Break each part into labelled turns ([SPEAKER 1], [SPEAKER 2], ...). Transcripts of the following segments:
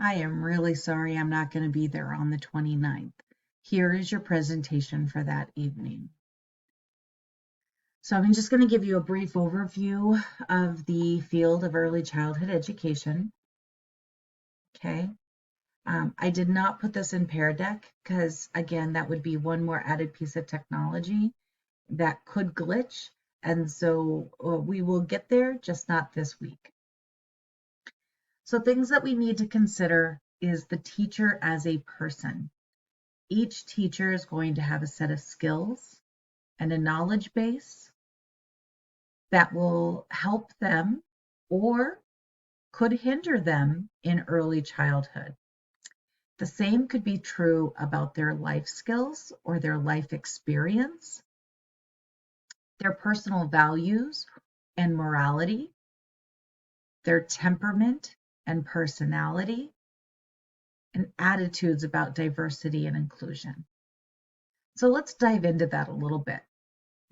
[SPEAKER 1] I am really sorry I'm not going to be there on the 29th. Here is your presentation for that evening. So I'm just going to give you a brief overview of the field of early childhood education. Okay. I did not put this in Pear Deck because, again, that would be one more added piece of technology that could glitch. And so we will get there, just not this week. So things that we need to consider is the teacher as a person. Each teacher is going to have a set of skills and a knowledge base that will help them or could hinder them in early childhood. The same could be true about their life skills or their life experience, their personal values and morality, their temperament and personality, and attitudes about diversity and inclusion. So let's dive into that a little bit.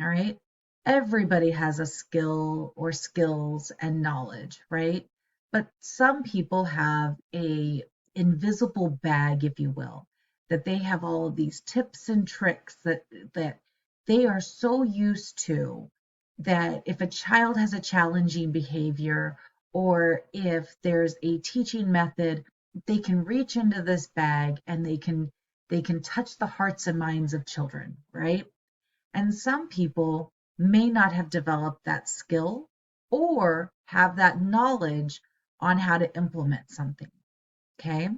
[SPEAKER 1] All right. Everybody has a skill or skills and knowledge, right? But some people have a invisible bag, if you will, that they have all of these tips and tricks that they are so used to that if a child has a challenging behavior or if there's a teaching method, they can reach into this bag and they can touch the hearts and minds of children, right? And some people may not have developed that skill or have that knowledge on how to implement something. Okay.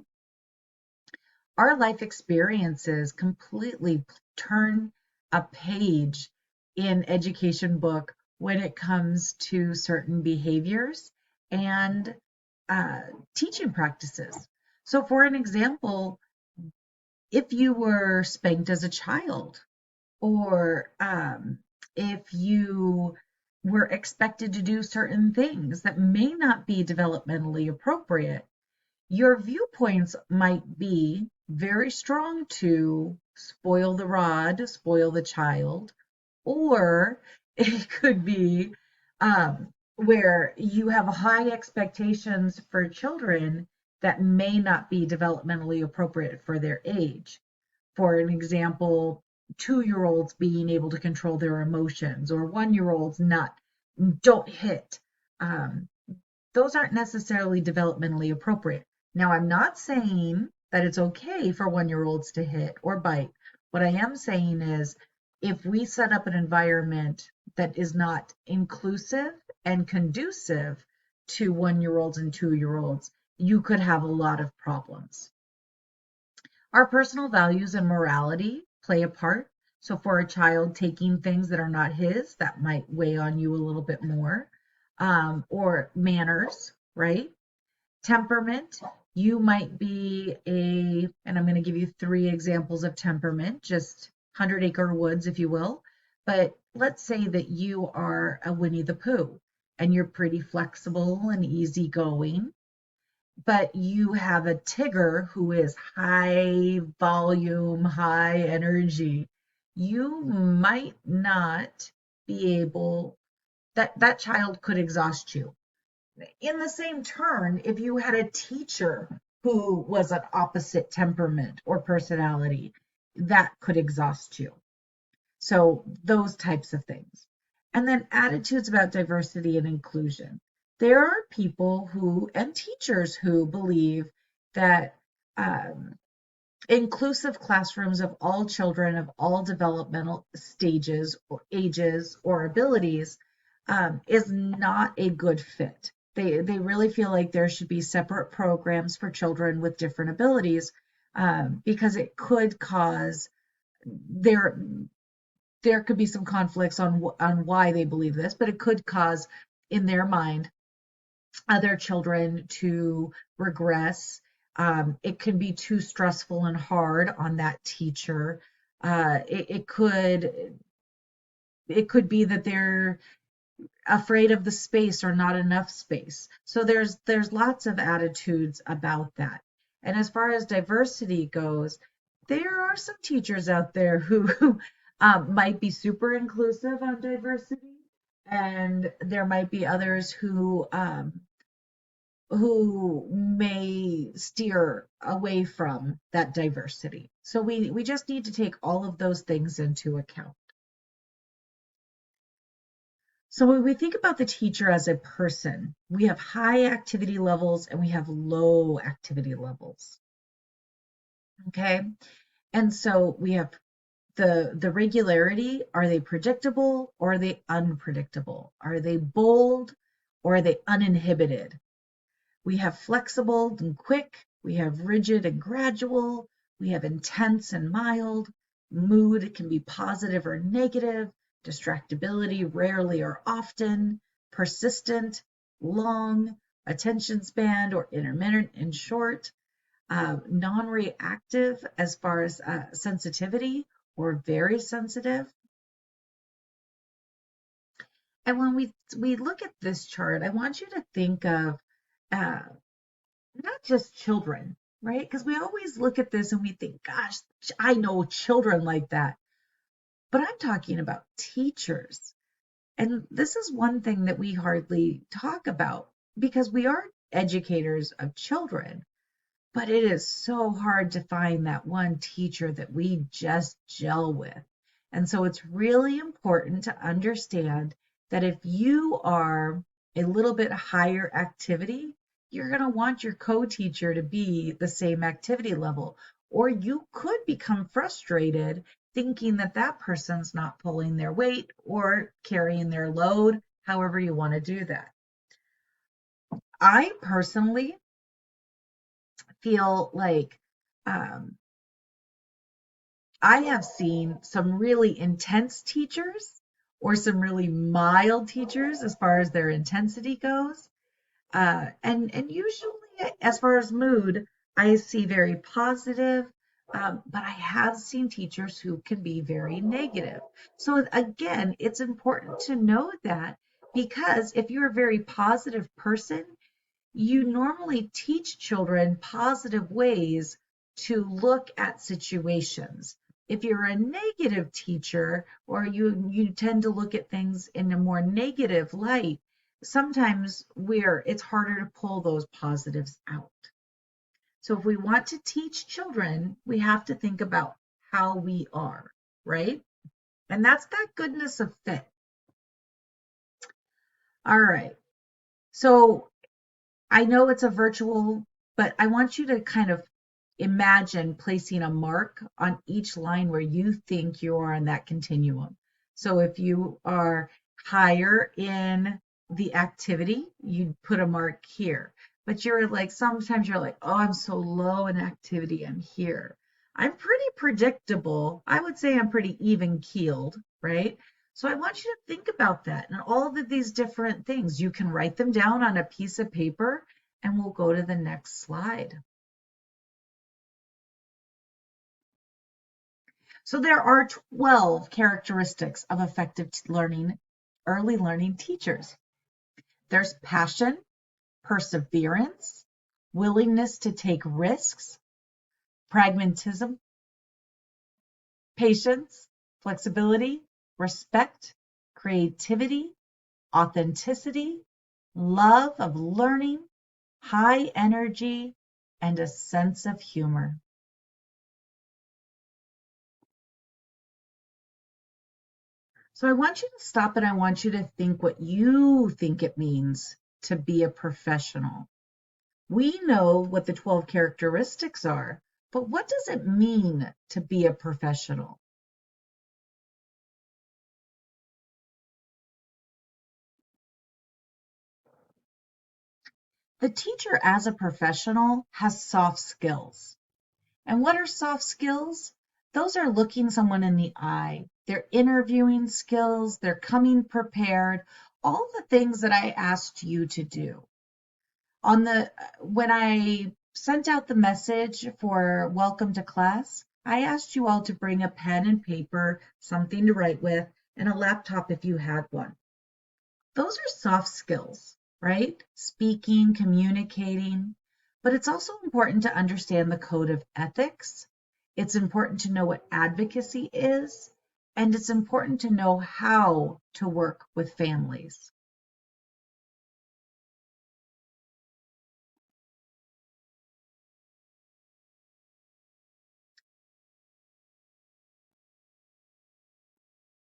[SPEAKER 1] Our life experiences completely turn a page in education book when it comes to certain behaviors and uh, teaching practices. So, for an example, if you were spanked as a child, or if you were expected to do certain things that may not be developmentally appropriate, your viewpoints might be very strong to spoil the rod, spoil the child, or it could be where you have high expectations for children that may not be developmentally appropriate for their age. For an example, 2-year-olds being able to control their emotions or 1-year-olds not don't hit. Um, those aren't necessarily developmentally appropriate. Now, I'm not saying that it's okay for 1-year-olds to hit or bite. What I am saying is if we set up an environment that is not inclusive and conducive to 1-year-olds and 2-year-olds, you could have a lot of problems. Our personal values and morality play a part. So for a child taking things that are not his, that might weigh on you a little bit more. Or manners, right? Temperament, you might be and I'm going to give you 3 examples of temperament, just 100-acre woods, if you will. But let's say that you are a Winnie the Pooh and you're pretty flexible and easygoing, but you have a Tigger who is high volume, high energy. You might not be able, that child could exhaust you. In the same turn, if you had a teacher who was an opposite temperament or personality, that could exhaust you. So those types of things. And then attitudes about diversity and inclusion. There are people who, and teachers who believe that inclusive classrooms of all children of all developmental stages or ages or abilities is not a good fit. They really feel like there should be separate programs for children with different abilities because it could cause there there could be some conflicts on why they believe this, but it could cause in their mind other children to regress. It can be too stressful and hard on that teacher. It could be that they're afraid of the space or not enough space. So there's lots of attitudes about that. And as far as diversity goes, there are some teachers out there who might be super inclusive on diversity, and there might be others who may really steer away from that diversity. So we just need to take all of those things into account. So when we think about the teacher as a person, we have high activity levels and we have low activity levels. Okay. And so we have the regularity. Are they predictable or are they unpredictable? Are they bold or are they uninhibited? We have flexible and quick. We have rigid and gradual. We have intense and mild. Mood can be positive or negative. Distractibility, rarely or often. Persistent, long. Attention span or intermittent and short. Non-reactive as far as sensitivity or very sensitive. And when we look at this chart, I want you to think of uh, not just children, right? Because we always look at this and we think, gosh, I know children like that. But I'm talking about teachers. And this is one thing that we hardly talk about because we are educators of children. But it is so hard to find that one teacher that we just gel with. And so it's really important to understand that if you are a little bit higher activity, you're going to want your co-teacher to be the same activity level. Or you could become frustrated thinking that that person's not pulling their weight or carrying their load, however you want to do that. I personally feel like I have seen some really intense teachers or some really mild teachers as far as their intensity goes. And usually, as far as mood, I see very positive, but I have seen teachers who can be very negative. So again, it's important to know that because if you're a very positive person, you normally teach children positive ways to look at situations. If you're a negative teacher or you tend to look at things in a more negative light, sometimes it's harder to pull those positives out. So if we want to teach children, we have to think about how we are, right? And that's that goodness of fit. All right. So I know it's a virtual, but I want you to kind of imagine placing a mark on each line where you think you are on that continuum. So if you are higher in the activity, you put a mark here. But you're like, sometimes you're like, oh, I'm so low in activity, I'm here. I'm pretty predictable. I would say I'm pretty even keeled, right? So I want you to think about that and all of these different things. You can write them down on a piece of paper and we'll go to the next slide. So there are 12 characteristics of effective early learning teachers. There's passion, perseverance, willingness to take risks, pragmatism, patience, flexibility, respect, creativity, authenticity, love of learning, high energy, and a sense of humor. So I want you to stop and I want you to think what you think it means to be a professional. We know what the 12 characteristics are, but what does it mean to be a professional? The teacher as a professional has soft skills. And what are soft skills? Those are looking someone in the eye. They're interviewing skills, they're coming prepared, all the things that I asked you to do. When I sent out the message for welcome to class, I asked you all to bring a pen and paper, something to write with, and a laptop if you had one. Those are soft skills, right? Speaking, communicating. But it's also important to understand the code of ethics. It's important to know what advocacy is, and it's important to know how to work with families.